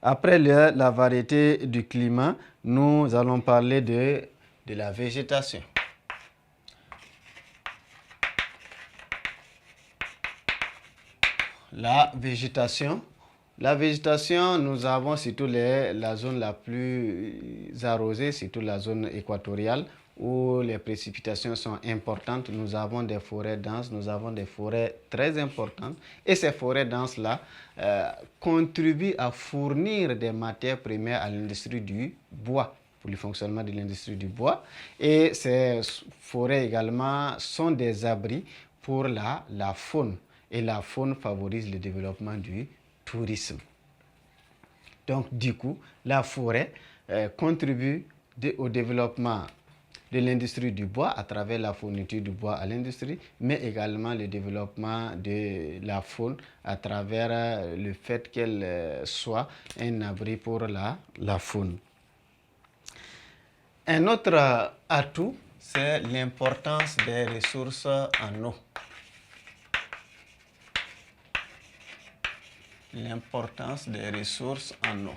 Après la variété du climat, nous allons parler de la végétation. La végétation, nous avons surtout la zone la plus arrosée, surtout la zone équatoriale, où les précipitations sont importantes. Nous avons des forêts denses, nous avons des forêts très importantes. Et ces forêts denses-là contribuent à fournir des matières premières à l'industrie du bois, pour le fonctionnement de l'industrie du bois. Et ces forêts également sont des abris pour la faune. Et la faune favorise le développement du tourisme. Donc, du coup, la forêt contribue au développement de l'industrie du bois à travers la fourniture du bois à l'industrie, mais également le développement de la faune à travers le fait qu'elle soit un abri pour la faune. Un autre atout, c'est l'importance des ressources en eau. L'importance des ressources en eau.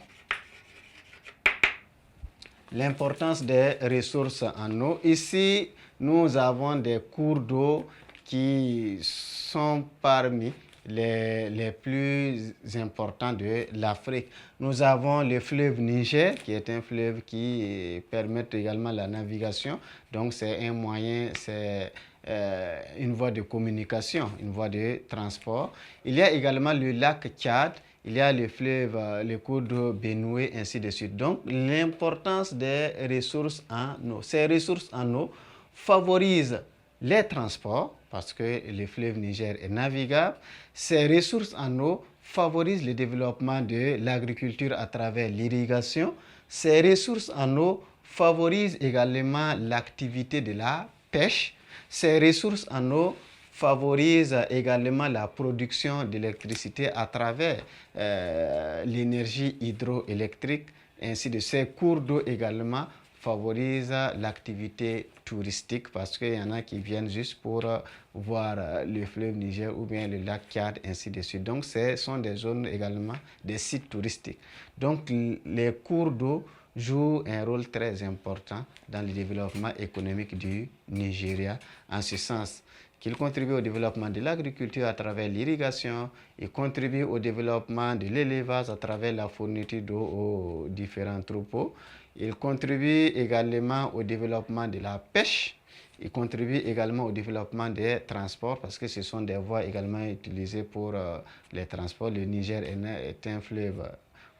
L'importance des ressources en eau. Ici, nous avons des cours d'eau qui sont parmi les plus importants de l'Afrique. Nous avons le fleuve Niger, qui est un fleuve qui permet également la navigation. Donc, c'est un moyen, c'est une voie de communication, une voie de transport. Il y a également le lac Tchad. Il y a le fleuve, le cours d'eau Benoué, ainsi de suite. Donc, l'importance des ressources en eau. Ces ressources en eau favorisent les transports, parce que le fleuve Niger est navigable. Ces ressources en eau favorisent le développement de l'agriculture à travers l'irrigation. Ces ressources en eau favorisent également l'activité de la pêche. Ces ressources en eau favorise également la production d'électricité à travers l'énergie hydroélectrique, ainsi de ces cours d'eau également favorisent l'activité touristique parce qu'il y en a qui viennent juste pour voir le fleuve Niger ou bien le lac Tchad, ainsi de suite. Donc, ce sont des zones également, des sites touristiques. Donc, les cours d'eau jouent un rôle très important dans le développement économique du Nigeria, en ce sens qu'il contribue au développement de l'agriculture à travers l'irrigation, il contribue au développement de l'élevage à travers la fourniture d'eau aux différents troupeaux, il contribue également au développement de la pêche, il contribue également au développement des transports parce que ce sont des voies également utilisées pour les transports. Le Niger est un fleuve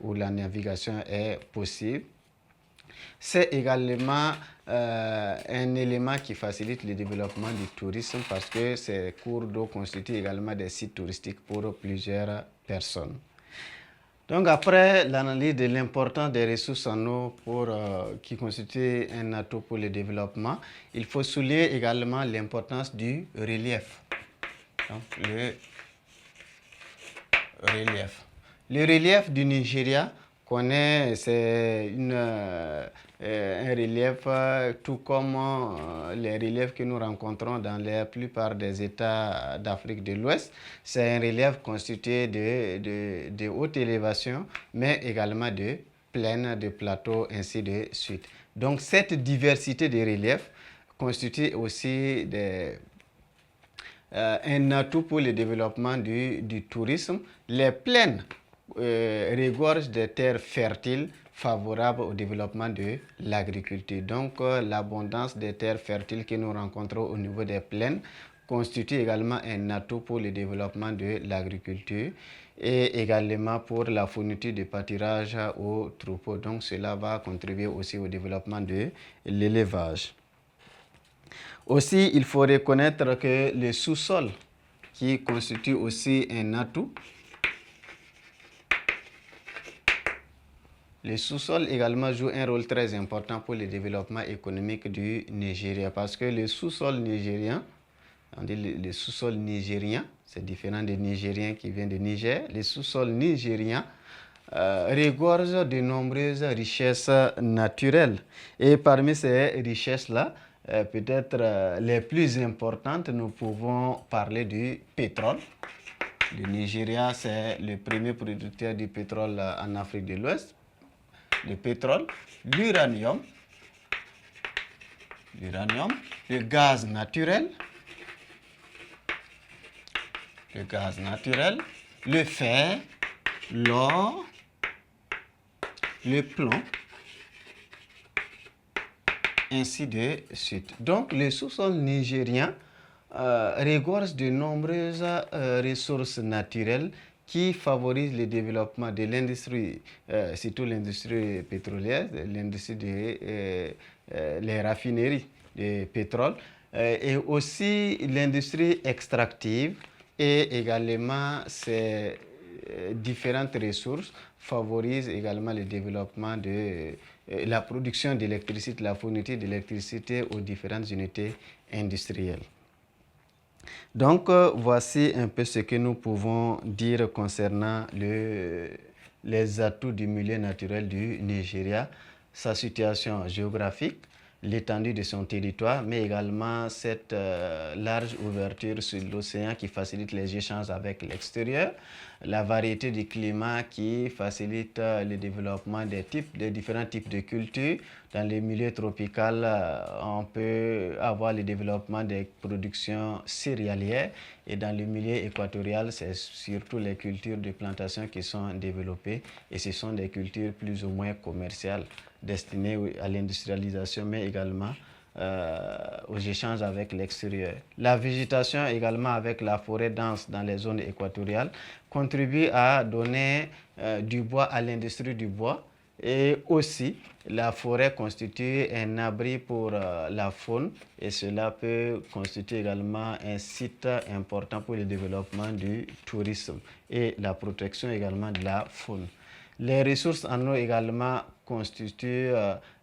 où la navigation est possible. C'est également un élément qui facilite le développement du tourisme parce que ces cours d'eau constituent également des sites touristiques pour plusieurs personnes. Donc après l'analyse de l'importance des ressources en eau qui constitue un atout pour le développement, il faut souligner également l'importance du relief. Donc, le relief. Le relief du Nigeria c'est un relief tout comme les reliefs que nous rencontrons dans la plupart des États d'Afrique de l'Ouest. C'est un relief constitué de haute élévation, mais également de plaines, de plateaux, ainsi de suite. Donc cette diversité de reliefs constitue aussi un atout pour le développement du tourisme. Les plaines regorge des terres fertiles favorables au développement de l'agriculture. Donc, l'abondance des terres fertiles que nous rencontrons au niveau des plaines constitue également un atout pour le développement de l'agriculture et également pour la fourniture de pâturage aux troupeaux. Donc, cela va contribuer aussi au développement de l'élevage. Aussi, il faut reconnaître que le sous-sol, qui constitue aussi un atout, le sous-sol également joue un rôle très important pour le développement économique du Nigeria parce que le sous-sol nigérien, on dit le sous-sol nigérien, c'est différent des Nigériens qui viennent de Niger. Le sous-sol nigérien regorge de nombreuses richesses naturelles. Et parmi ces richesses-là, peut-être les plus importantes, nous pouvons parler du pétrole. Le Nigeria, c'est le premier producteur du pétrole en Afrique de l'Ouest. Le pétrole, l'uranium, le gaz naturel, le fer, l'or, le plomb, ainsi de suite. Donc, le sous-sol nigérien regorge de nombreuses ressources naturelles qui favorisent le développement de l'industrie, surtout l'industrie pétrolière, l'industrie des les raffineries de pétrole, et aussi l'industrie extractive et également ces différentes ressources favorisent également le développement de la production d'électricité, la fourniture d'électricité aux différentes unités industrielles. Donc, voici un peu ce que nous pouvons dire concernant les atouts du milieu naturel du Nigeria, sa situation géographique, l'étendue de son territoire, mais également cette large ouverture sur l'océan qui facilite les échanges avec l'extérieur, la variété du climat qui facilite le développement des différents types de cultures. Dans les milieux tropicaux, on peut avoir le développement des productions céréalières et dans le milieu équatorial, c'est surtout les cultures de plantation qui sont développées et ce sont des cultures plus ou moins commerciales destinées à l'industrialisation mais également aux échanges avec l'extérieur. La végétation également avec la forêt dense dans les zones équatoriales contribue à donner du bois à l'industrie du bois et aussi la forêt constitue un abri pour la faune et cela peut constituer également un site important pour le développement du tourisme et la protection également de la faune. Les ressources en eau également constituent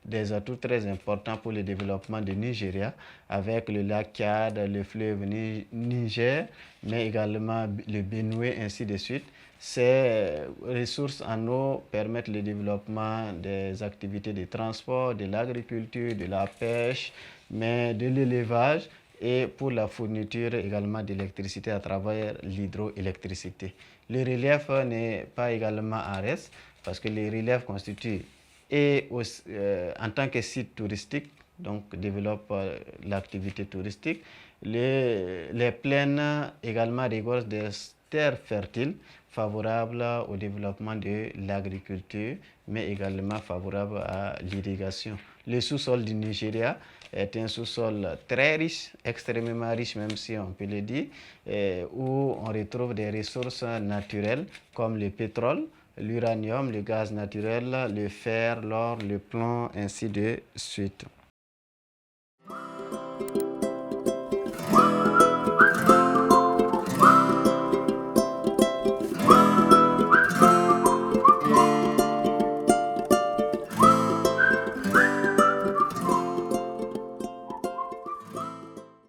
des atouts très importants pour le développement du Nigeria avec le lac Tchad, le fleuve Niger, mais également le Benue, ainsi de suite. Ces ressources en eau permettent le développement des activités de transport, de l'agriculture, de la pêche, mais de l'élevage et pour la fourniture également d'électricité à travers l'hydroélectricité. Le relief n'est pas également en reste parce que les reliefs constituent et en tant que site touristique, donc développe l'activité touristique. Les plaines également regorgent des terres fertiles favorables au développement de l'agriculture, mais également favorables à l'irrigation. Le sous-sol du Nigeria est un sous-sol très riche, extrêmement riche même si on peut le dire, où on retrouve des ressources naturelles comme le pétrole, l'uranium, le gaz naturel, le fer, l'or, le plomb, ainsi de suite.